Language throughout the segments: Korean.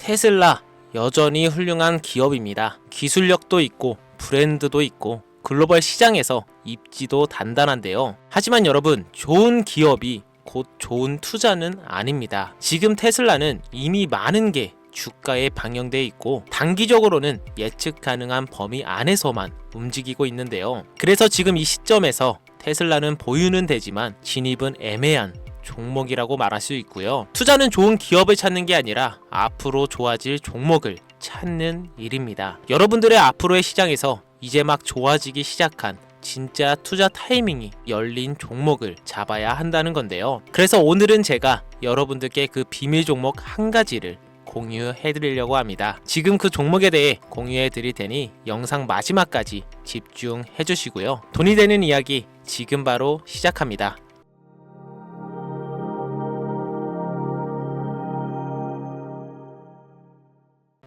테슬라 여전히 훌륭한 기업입니다. 기술력도 있고 브랜드도 있고 글로벌 시장에서 입지도 단단한데요. 하지만 여러분, 좋은 기업이 곧 좋은 투자는 아닙니다. 지금 테슬라는 이미 많은 게 주가에 반영되어 있고 단기적으로는 예측 가능한 범위 안에서만 움직이고 있는데요. 그래서 지금 이 시점에서 테슬라는 보유는 되지만 진입은 애매한 종목이라고 말할 수 있고요. 투자는 좋은 기업을 찾는 게 아니라 앞으로 좋아질 종목을 찾는 일입니다. 여러분들의 앞으로의 시장에서 이제 막 좋아지기 시작한 진짜 투자 타이밍이 열린 종목을 잡아야 한다는 건데요. 그래서 오늘은 제가 여러분들께 그 비밀 종목 한 가지를 공유해 드리려고 합니다. 지금 그 종목에 대해 공유해 드릴 테니 영상 마지막까지 집중해 주시고요. 돈이 되는 이야기 지금 바로 시작합니다.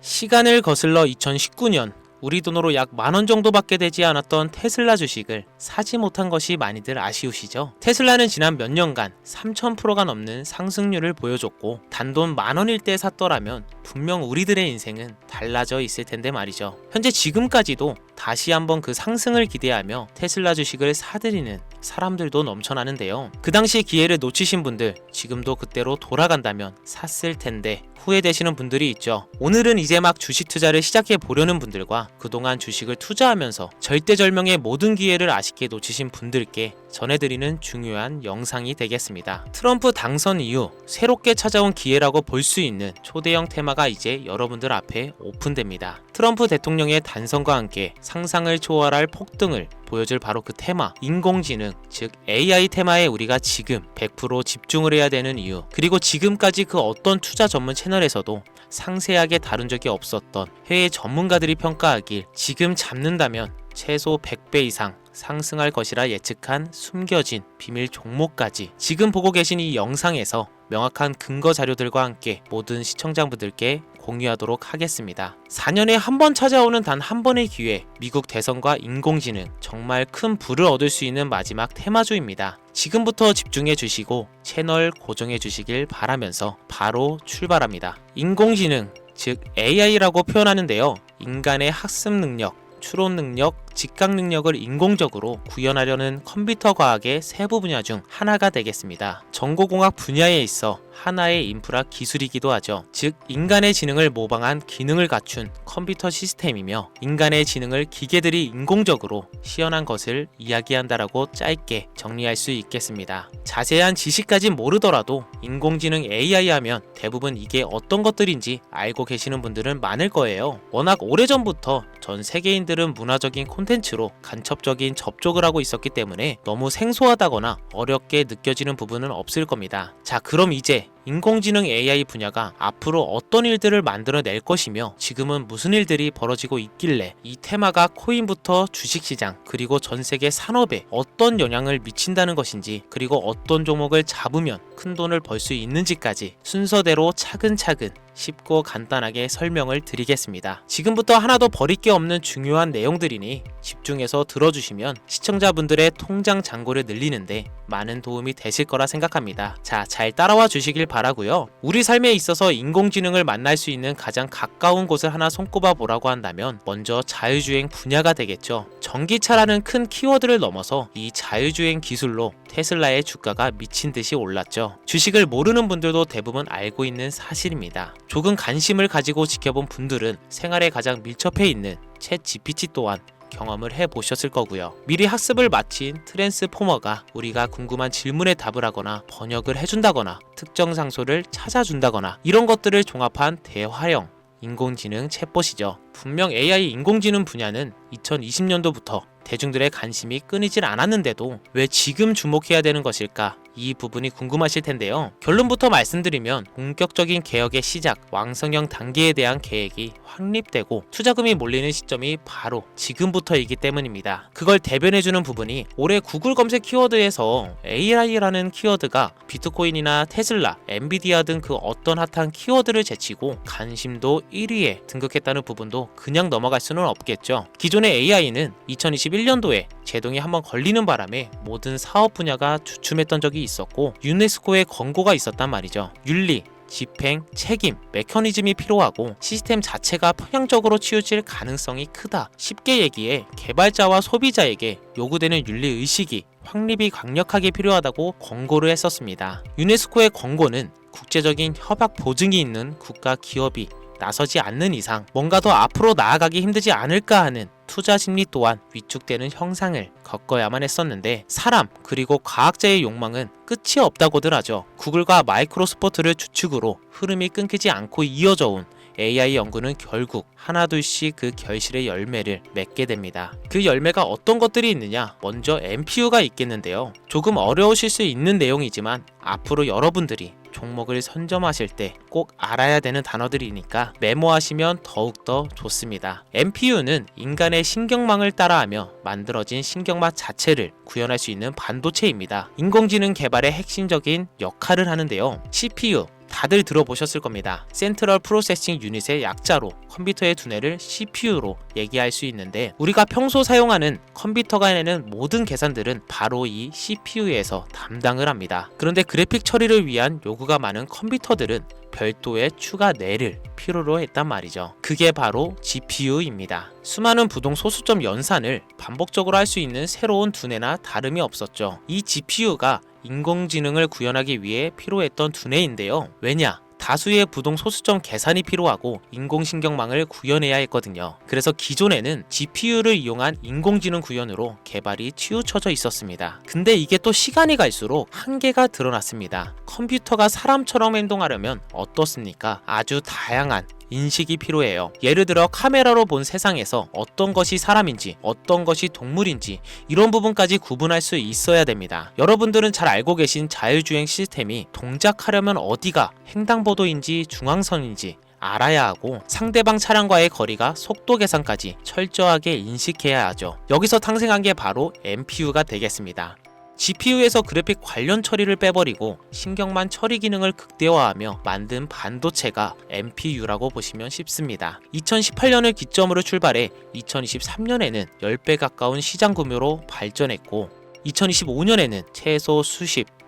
시간을 거슬러 2019년 우리 돈으로 약 10,000원 정도밖에 되지 않았던 테슬라 주식을 사지 못한 것이 많이들 아쉬우시죠? 테슬라는 지난 몇 년간 3000%가 넘는 상승률을 보여줬고 단돈 10,000원일 때 샀더라면 분명 우리들의 인생은 달라져 있을 텐데 말이죠. 현재 지금까지도 다시 한번 그 상승을 기대하며 테슬라 주식을 사들이는 사람들도 넘쳐나는데요. 그 당시 기회를 놓치신 분들 지금도 그때로 돌아간다면 샀을 텐데 후회되시는 분들이 있죠. 오늘은 이제 막 주식 투자를 시작해 보려는 분들과 그동안 주식을 투자하면서 절대절명의 모든 기회를 아쉽게 놓치신 분들께 전해드리는 중요한 영상이 되겠습니다. 트럼프 당선 이후 새롭게 찾아온 기회라고 볼 수 있는 초대형 테마가 이제 여러분들 앞에 오픈됩니다. 트럼프 대통령의 단선과 함께 상상을 초월할 폭등을 보여줄 바로 그 테마, 인공지능, 즉 AI 테마에 우리가 지금 100% 집중을 해야 되는 이유, 그리고 지금까지 그 어떤 투자 전문 채널에서도 상세하게 다룬 적이 없었던 해외 전문가들이 평가하길 지금 잡는다면 최소 100배 이상 상승할 것이라 예측한 숨겨진 비밀 종목까지 지금 보고 계신 이 영상에서 명확한 근거 자료들과 함께 모든 시청자분들께 공유하도록 하겠습니다. 4년에 한 번 찾아오는 단 한 번의 기회, 미국 대선과 인공지능, 정말 큰 부를 얻을 수 있는 마지막 테마주입니다. 지금부터 집중해 주시고 채널 고정해 주시길 바라면서 바로 출발합니다. 인공지능, 즉 AI라고 표현하는데요. 인간의 학습 능력, 추론 능력, 직각 능력을 인공적으로 구현하려는 컴퓨터 과학의 세부 분야 중 하나가 되겠습니다. 정보공학 분야에 있어 하나의 인프라 기술이기도 하죠. 즉 인간의 지능을 모방한 기능을 갖춘 컴퓨터 시스템이며 인간의 지능을 기계들이 인공적으로 시연한 것을 이야기한다라고 짧게 정리할 수 있겠습니다. 자세한 지식까진 모르더라도 인공지능 AI 하면 대부분 이게 어떤 것들인지 알고 계시는 분들은 많을 거예요. 워낙 오래전부터 전 세계인들은 문화적인 콘텐츠로 간접적인 접촉을 하고 있었기 때문에 너무 생소하다거나 어렵게 느껴지는 부분은 없을 겁니다. 자, 그럼 이제 인공지능 AI 분야가 앞으로 어떤 일들을 만들어낼 것이며 지금은 무슨 일들이 벌어지고 있길래 이 테마가 코인부터 주식시장 그리고 전 세계 산업에 어떤 영향을 미친다는 것인지, 그리고 어떤 종목을 잡으면 큰 돈을 벌 수 있는지까지 순서대로 차근차근 쉽고 간단하게 설명을 드리겠습니다. 지금부터 하나도 버릴 게 없는 중요한 내용들이니 집중해서 들어주시면 시청자분들의 통장 잔고를 늘리는데 많은 도움이 되실 거라 생각합니다. 자, 잘 따라와 주시길 바라고요. 우리 삶에 있어서 인공지능을 만날 수 있는 가장 가까운 곳을 하나 손꼽아 보라고 한다면 먼저 자율주행 분야가 되겠죠. 전기차라는 큰 키워드를 넘어서 이 자율주행 기술로 테슬라의 주가가 미친 듯이 올랐죠. 주식을 모르는 분들도 대부분 알고 있는 사실입니다. 조금 관심을 가지고 지켜본 분들은 생활에 가장 밀접해 있는 챗 GPT 또한 경험을 해보셨을 거고요. 미리 학습을 마친 트랜스포머가 우리가 궁금한 질문에 답을 하거나 번역을 해준다거나 특정 장소를 찾아준다거나 이런 것들을 종합한 대화형 인공지능 챗봇이죠. 분명 AI 인공지능 분야는 2020년도부터 대중들의 관심이 끊이질 않았는데도 왜 지금 주목해야 되는 것일까? 이 부분이 궁금하실 텐데요. 결론부터 말씀드리면 본격적인 개혁의 시작, 왕성형 단계에 대한 계획이 확립되고 투자금이 몰리는 시점이 바로 지금부터이기 때문입니다. 그걸 대변해주는 부분이 올해 구글 검색 키워드에서 AI라는 키워드가 비트코인이나 테슬라, 엔비디아 등 그 어떤 핫한 키워드를 제치고 관심도 1위에 등극했다는 부분도 그냥 넘어갈 수는 없겠죠. 기존의 AI는 2021년도에 제동이 한번 걸리는 바람에 모든 사업 분야가 주춤했던 적이 있었고 유네스코의 권고가 있었단 말이죠. 윤리, 집행, 책임, 메커니즘이 필요하고 시스템 자체가 편향적으로 치우칠 가능성이 크다. 쉽게 얘기해 개발자와 소비자에게 요구되는 윤리의식이 확립이 강력하게 필요하다고 권고를 했었습니다. 유네스코의 권고는 국제적인 협약 보증이 있는 국가 기업이 나서지 않는 이상 뭔가 더 앞으로 나아가기 힘들지 않을까 하는 투자 심리 또한 위축되는 형상을 겪어야만 했었는데 사람 그리고 과학자의 욕망은 끝이 없다고들 하죠. 구글과 마이크로소프트를 주축으로 흐름이 끊기지 않고 이어져 온 AI 연구는 결국 하나둘씩 그 결실의 열매를 맺게 됩니다. 그 열매가 어떤 것들이 있느냐? 먼저 NPU가 있겠는데요. 조금 어려우실 수 있는 내용이지만 앞으로 여러분들이 종목을 선점하실 때 꼭 알아야 되는 단어들이니까 메모하시면 더욱더 좋습니다. NPU는 인간의 신경망을 따라하며 만들어진 신경막 자체를 구현할 수 있는 반도체입니다. 인공지능 개발의 핵심적인 역할을 하는데요. CPU 다들 들어보셨을 겁니다. 센트럴 프로세싱 유닛의 약자로 컴퓨터의 두뇌를 CPU로 얘기할 수 있는데 우리가 평소 사용하는 컴퓨터가 해내는 모든 계산들은 바로 이 CPU에서 담당을 합니다. 그런데 그래픽 처리를 위한 요구가 많은 컴퓨터들은 별도의 추가 뇌를 필요로 했단 말이죠. 그게 바로 GPU입니다. 수많은 부동 소수점 연산을 반복적으로 할 수 있는 새로운 두뇌나 다름이 없었죠. 이 GPU가 인공지능을 구현하기 위해 필요했던 두뇌인데요. 왜냐? 다수의 부동 소수점 계산이 필요하고 인공신경망을 구현해야 했거든요. 그래서 기존에는 GPU를 이용한 인공지능 구현으로 개발이 치우쳐져 있었습니다. 근데 이게 또 시간이 갈수록 한계가 드러났습니다. 컴퓨터가 사람처럼 행동하려면 어떻습니까? 아주 다양한 인식이 필요해요. 예를 들어 카메라로 본 세상에서 어떤 것이 사람인지 어떤 것이 동물인지 이런 부분까지 구분할 수 있어야 됩니다. 여러분들은 잘 알고 계신 자율주행 시스템이 동작하려면 어디가 횡단보도인지 중앙선인지 알아야 하고 상대방 차량과의 거리가 속도 계산까지 철저하게 인식해야 하죠. 여기서 탄생한 게 바로 NPU가 되겠습니다. GPU에서 그래픽 관련 처리를 빼버리고 신경만 처리 기능을 극대화하며 만든 반도체가 NPU라고 보시면 쉽습니다. 2018년을 기점으로 출발해 2023년에는 10배 가까운 시장 규모로 발전했고 2025년에는 최소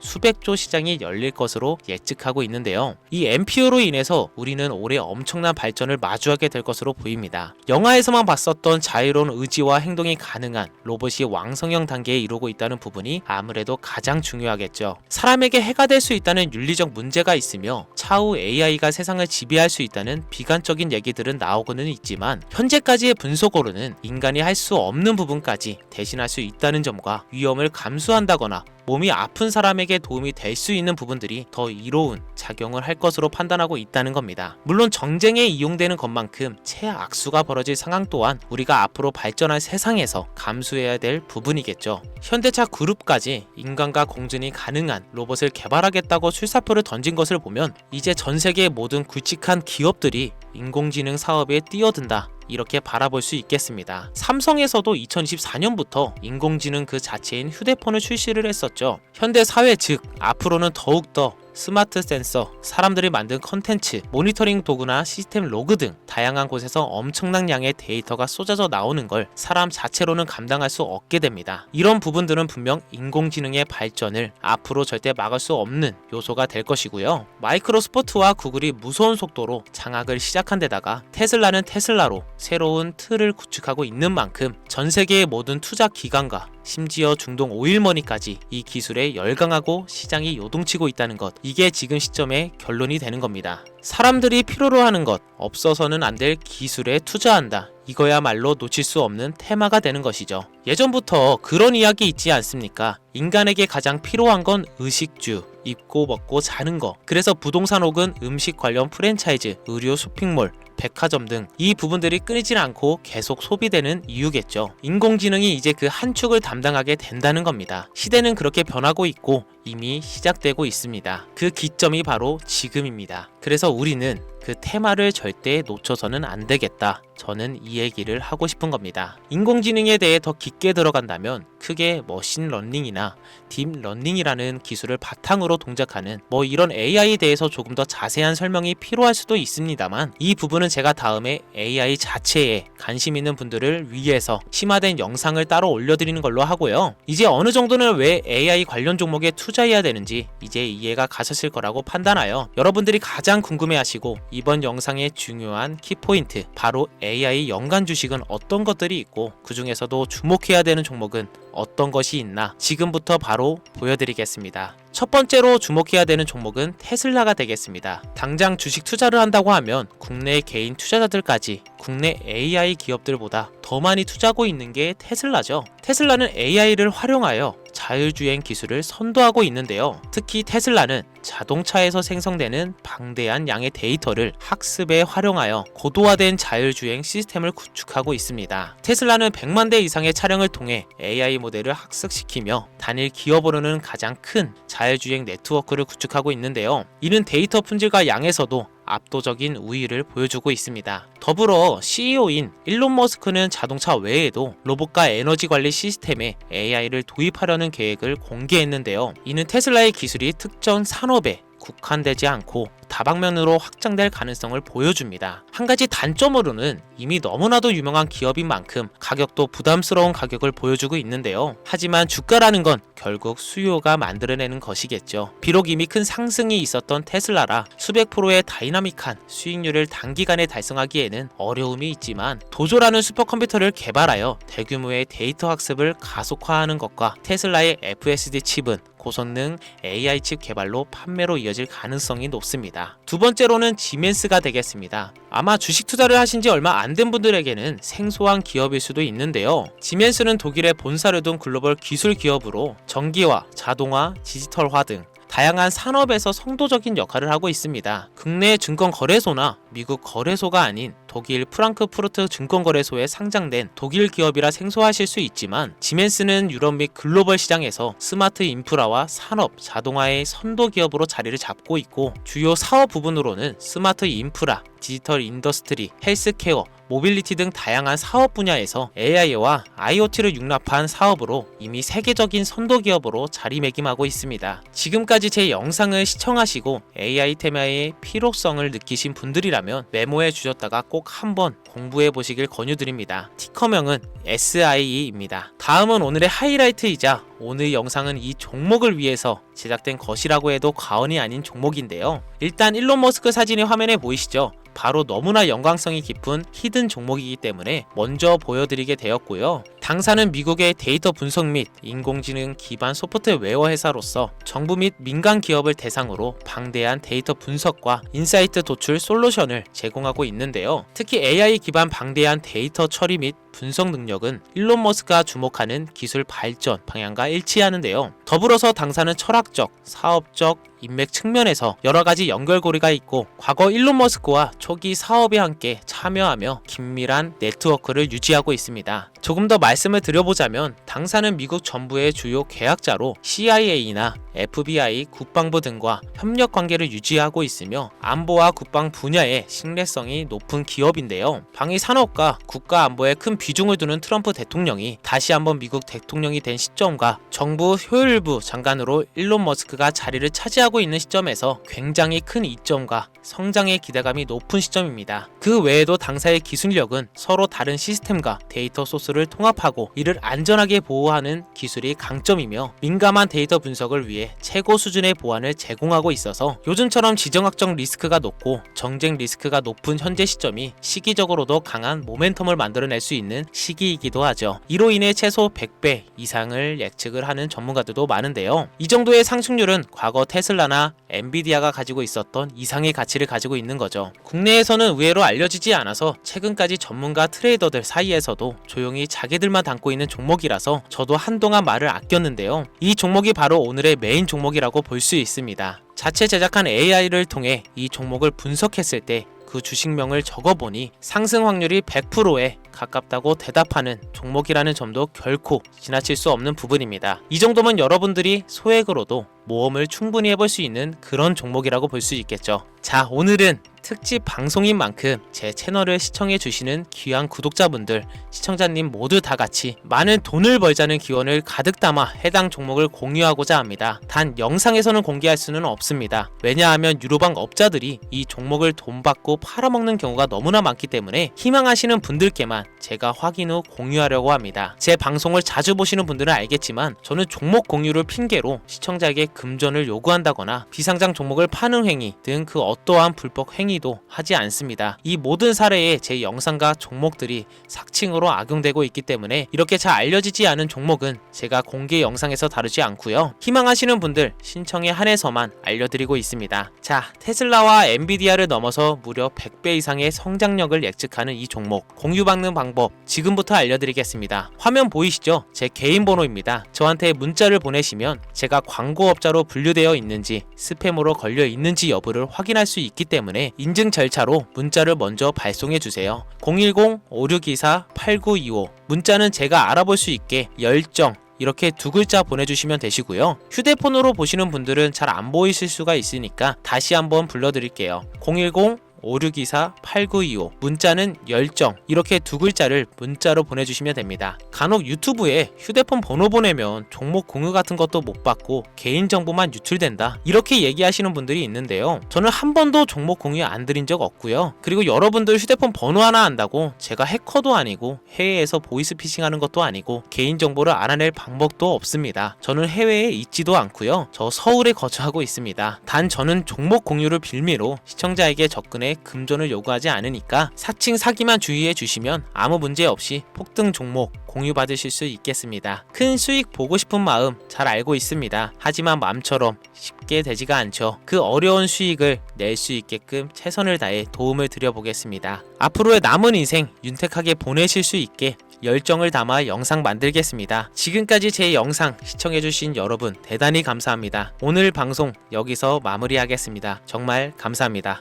수백조 시장이 열릴 것으로 예측하고 있는데요. 이 NPU로 인해서 우리는 올해 엄청난 발전을 마주하게 될 것으로 보입니다. 영화에서만 봤었던 자유로운 의지와 행동이 가능한 로봇이 왕성형 단계에 이르고 있다는 부분이 아무래도 가장 중요하겠죠. 사람에게 해가 될 수 있다는 윤리적 문제가 있으며 차후 AI가 세상을 지배할 수 있다는 비관적인 얘기들은 나오고는 있지만 현재까지의 분석으로는 인간이 할 수 없는 부분까지 대신할 수 있다는 점과 위험을 감수한다거나 몸이 아픈 사람에게 도움이 될 수 있는 부분들이 더 이로운 작용을 할 것으로 판단하고 있다는 겁니다. 물론 정쟁에 이용되는 것만큼 최악수가 벌어질 상황 또한 우리가 앞으로 발전할 세상에서 감수해야 될 부분이겠죠. 현대차 그룹까지 인간과 공존이 가능한 로봇을 개발하겠다고 출사표를 던진 것을 보면 이제 전 세계의 모든 굵직한 기업들이 인공지능 사업에 뛰어든다, 이렇게 바라볼 수 있겠습니다. 삼성에서도 2024년부터 인공지능 그 자체인 휴대폰을 출시를 했었죠. 현대 사회 즉 앞으로는 더욱더 스마트 센서, 사람들이 만든 컨텐츠, 모니터링 도구나 시스템 로그 등 다양한 곳에서 엄청난 양의 데이터가 쏟아져 나오는 걸 사람 자체로는 감당할 수 없게 됩니다. 이런 부분들은 분명 인공지능의 발전을 앞으로 절대 막을 수 없는 요소가 될 것이고요. 마이크로소프트와 구글이 무서운 속도로 장악을 시작한 데다가 테슬라는 테슬라로 새로운 틀을 구축하고 있는 만큼 전 세계의 모든 투자 기관과 심지어 중동 오일머니까지 이 기술에 열광하고 시장이 요동치고 있다는 것, 이게 지금 시점의 결론이 되는 겁니다. 사람들이 필요로 하는 것, 없어서는 안 될 기술에 투자한다, 이거야말로 놓칠 수 없는 테마가 되는 것이죠. 예전부터 그런 이야기 있지 않습니까? 인간에게 가장 필요한 건 의식주, 입고 먹고 자는 거. 그래서 부동산 혹은 음식 관련 프랜차이즈, 의료 쇼핑몰, 백화점 등 이 부분들이 끊이질 않고 계속 소비되는 이유겠죠. 인공지능이 이제 그 한 축을 담당하게 된다는 겁니다. 시대는 그렇게 변하고 있고 이미 시작되고 있습니다. 그 기점이 바로 지금입니다. 그래서 우리는 그 테마를 절대 놓쳐서는 안 되겠다. 저는 이 얘기를 하고 싶은 겁니다. 인공지능에 대해 더 깊게 들어간다면 크게 머신러닝이나 딥러닝이라는 기술을 바탕으로 동작하는 이런 AI에 대해서 조금 더 자세한 설명이 필요할 수도 있습니다만, 이 부분은 제가 다음에 AI 자체에 관심 있는 분들을 위해서 심화된 영상을 따로 올려드리는 걸로 하고요. 이제 어느 정도는 왜 AI 관련 종목에 투자해야 되는지 이제 이해가 가셨을 거라고 판단하여 여러분들이 가장 궁금해하시고 이번 영상의 중요한 키포인트, 바로 AI 연간 주식은 어떤 것들이 있고 그 중에서도 주목해야 되는 종목은 어떤 것이 있나 지금부터 바로 보여드리겠습니다. 첫 번째로 주목해야 되는 종목은 테슬라가 되겠습니다. 당장 주식 투자를 한다고 하면 국내 개인 투자자들까지 국내 AI 기업들보다 더 많이 투자하고 있는 게 테슬라죠. 테슬라는 AI를 활용하여 자율주행 기술을 선도하고 있는데요. 특히 테슬라는 자동차에서 생성되는 방대한 양의 데이터를 학습에 활용하여 고도화된 자율주행 시스템을 구축하고 있습니다. 테슬라는 100만 대 이상의 차량을 통해 AI 모델을 학습시키며 단일 기업으로는 가장 큰 자율주행 네트워크를 구축하고 있는데요. 이는 데이터 품질과 양에서도 압도적인 우위를 보여주고 있습니다. 더불어 CEO인 일론 머스크는 자동차 외에도 로봇과 에너지 관리 시스템에 AI를 도입하려는 계획을 공개했는데요. 이는 테슬라의 기술이 특정 산업에 국한되지 않고 다방면으로 확장될 가능성을 보여줍니다. 한 가지 단점으로는 이미 너무나도 유명한 기업인 만큼 가격도 부담스러운 가격을 보여주고 있는데요. 하지만 주가라는 건 결국 수요가 만들어내는 것이겠죠. 비록 이미 큰 상승이 있었던 테슬라라 수백 프로의 다이나믹한 수익률을 단기간에 달성하기에는 어려움이 있지만, 도조라는 슈퍼컴퓨터를 개발하여 대규모의 데이터 학습을 가속화하는 것과 테슬라의 FSD 칩은 고성능 AI 칩 개발로 판매로 이어질 가능성이 높습니다. 두 번째로는 지멘스가 되겠습니다. 아마 주식 투자를 하신 지 얼마 안 된 분들에게는 생소한 기업일 수도 있는데요. 지멘스는 독일에 본사를 둔 글로벌 기술 기업으로 전기화, 자동화, 디지털화 등 다양한 산업에서 선도적인 역할을 하고 있습니다. 국내 증권거래소나 미국 거래소가 아닌 독일 프랑크푸르트 증권거래소에 상장된 독일 기업이라 생소하실 수 있지만, 지멘스는 유럽 및 글로벌 시장에서 스마트 인프라와 산업, 자동화의 선도 기업으로 자리를 잡고 있고, 주요 사업 부분으로는 스마트 인프라, 디지털 인더스트리, 헬스케어, 모빌리티 등 다양한 사업 분야에서 AI와 IoT를 융합한 사업으로 이미 세계적인 선도 기업으로 자리매김하고 있습니다. 지금까지 제 영상을 시청하시고 AI 테마의 필요성을 느끼신 분들이라면 메모해 주셨다가 꼭 한번 공부해 보시길 권유드립니다. 티커명은 SIE입니다. 다음은 오늘의 하이라이트이자 오늘 영상은 이 종목을 위해서 제작된 것이라고 해도 과언이 아닌 종목인데요. 일단 일론 머스크 사진이 화면에 보이시죠? 바로 너무나 연관성이 깊은 히든 종목이기 때문에 먼저 보여드리게 되었고요. 당사는 미국의 데이터 분석 및 인공지능 기반 소프트웨어 회사로서 정부 및 민간 기업을 대상으로 방대한 데이터 분석과 인사이트 도출 솔루션을 제공하고 있는데요. 특히 AI 기반 방대한 데이터 처리 및 분석 능력은 일론 머스크가 주목하는 기술 발전 방향과 일치하는데요. 더불어서 당사는 철학적, 사업적, 인맥 측면에서 여러가지 연결고리가 있고, 과거 일론 머스크와 초기 사업에 함께 참여하며 긴밀한 네트워크를 유지하고 있습니다. 조금 더 말씀을 드려보자면, 당사는 미국 정부의 주요 계약자로 CIA나 FBI, 국방부 등과 협력 관계를 유지하고 있으며 안보와 국방 분야의 신뢰성이 높은 기업인데요. 방위 산업과 국가 안보에 큰 비중을 두는 트럼프 대통령이 다시 한번 미국 대통령이 된 시점과 정부 효율부 장관으로 일론 머스크가 자리를 차지하고 있는 시점에서 굉장히 큰 이점과 성장의 기대감이 높은 시점입니다. 그 외에도 당사의 기술력은 서로 다른 시스템과 데이터 소스를 통합하고 이를 안전하게 보호하는 기술이 강점이며, 민감한 데이터 분석을 위해 최고 수준의 보안을 제공하고 있어서 요즘처럼 지정학적 리스크가 높고 정쟁 리스크가 높은 현재 시점이 시기적으로도 강한 모멘텀을 만들어낼 수 있는 시기이기도 하죠. 이로 인해 최소 100배 이상을 예측을 하는 전문가들도 많은데요. 이 정도의 상승률은 과거 테슬라나 엔비디아가 가지고 있었던 이상의 가치를 가지고 있는 거죠. 국내에서는 의외로 알려지지 않아서 최근까지 전문가 트레이더들 사이에서도 조용히 자기들만 담고 있는 종목이라서 저도 한동안 말을 아꼈는데요. 이 종목이 바로 오늘의 메인 종목이라고 볼 수 있습니다. 자체 제작한 AI를 통해 이 종목을 분석했을 때 그 주식명을 적어보니 상승 확률이 100%에 가깝다고 대답하는 종목이라는 점도 결코 지나칠 수 없는 부분입니다. 이 정도면 여러분들이 소액으로도 모험을 충분히 해볼 수 있는 그런 종목이라고 볼 수 있겠죠. 자, 오늘은 특집 방송인 만큼 제 채널을 시청해 주시는 귀한 구독자분들, 시청자님 모두 다 같이 많은 돈을 벌자는 기원을 가득 담아 해당 종목을 공유하고자 합니다. 단 영상에서는 공개할 수는 없습니다. 왜냐하면 유로방 업자들이 이 종목을 돈 받고 팔아먹는 경우가 너무나 많기 때문에 희망하시는 분들께만 제가 확인 후 공유하려고 합니다. 제 방송을 자주 보시는 분들은 알겠지만 저는 종목 공유를 핑계로 시청자에게 금전을 요구한다거나 비상장 종목을 파는 행위 등 그 어떠한 불법 행위도 하지 않습니다. 이 모든 사례에 제 영상과 종목들이 삭칭으로 악용되고 있기 때문에 이렇게 잘 알려지지 않은 종목은 제가 공개 영상에서 다루지 않고요. 희망하시는 분들 신청에 한해서만 알려드리고 있습니다. 자, 테슬라와 엔비디아를 넘어서 무려 100배 이상의 성장력을 예측하는 이 종목 공유받는 방법 지금부터 알려드리겠습니다. 화면 보이시죠? 제 개인 번호입니다. 저한테 문자를 보내시면 제가 광고업자로 분류되어 있는지 스팸으로 걸려 있는지 여부를 확인할 수 있기 때문에 인증 절차로 문자를 먼저 발송해 주세요. 010-5624-8925 문자는 제가 알아볼 수 있게 열정 이렇게 두 글자 보내주시면 되시고요. 휴대폰으로 보시는 분들은 잘 안 보이실 수가 있으니까 다시 한번 불러드릴게요. 010-5624-8925 문자는 열정 이렇게 두 글자를 문자로 보내주시면 됩니다. 간혹 유튜브에 휴대폰 번호 보내면 종목 공유 같은 것도 못 받고 개인정보만 유출된다 이렇게 얘기하시는 분들이 있는데요. 저는 한 번도 종목 공유 안 드린 적 없고요. 그리고 여러분들 휴대폰 번호 하나 안다고 제가 해커도 아니고 해외에서 보이스피싱 하는 것도 아니고 개인정보를 알아낼 방법도 없습니다. 저는 해외에 있지도 않고요. 저 서울에 거주하고 있습니다. 단 저는 종목 공유를 빌미로 시청자에게 접근해 금전을 요구하지 않으니까 사칭 사기만 주의해 주시면 아무 문제 없이 폭등 종목 공유받으실 수 있겠습니다. 큰 수익 보고 싶은 마음 잘 알고 있습니다. 하지만 마음처럼 쉽게 되지가 않죠. 그 어려운 수익을 낼 수 있게끔 최선을 다해 도움을 드려보겠습니다. 앞으로의 남은 인생 윤택하게 보내실 수 있게 열정을 담아 영상 만들겠습니다. 지금까지 제 영상 시청해주신 여러분 대단히 감사합니다. 오늘 방송 여기서 마무리하겠습니다. 정말 감사합니다.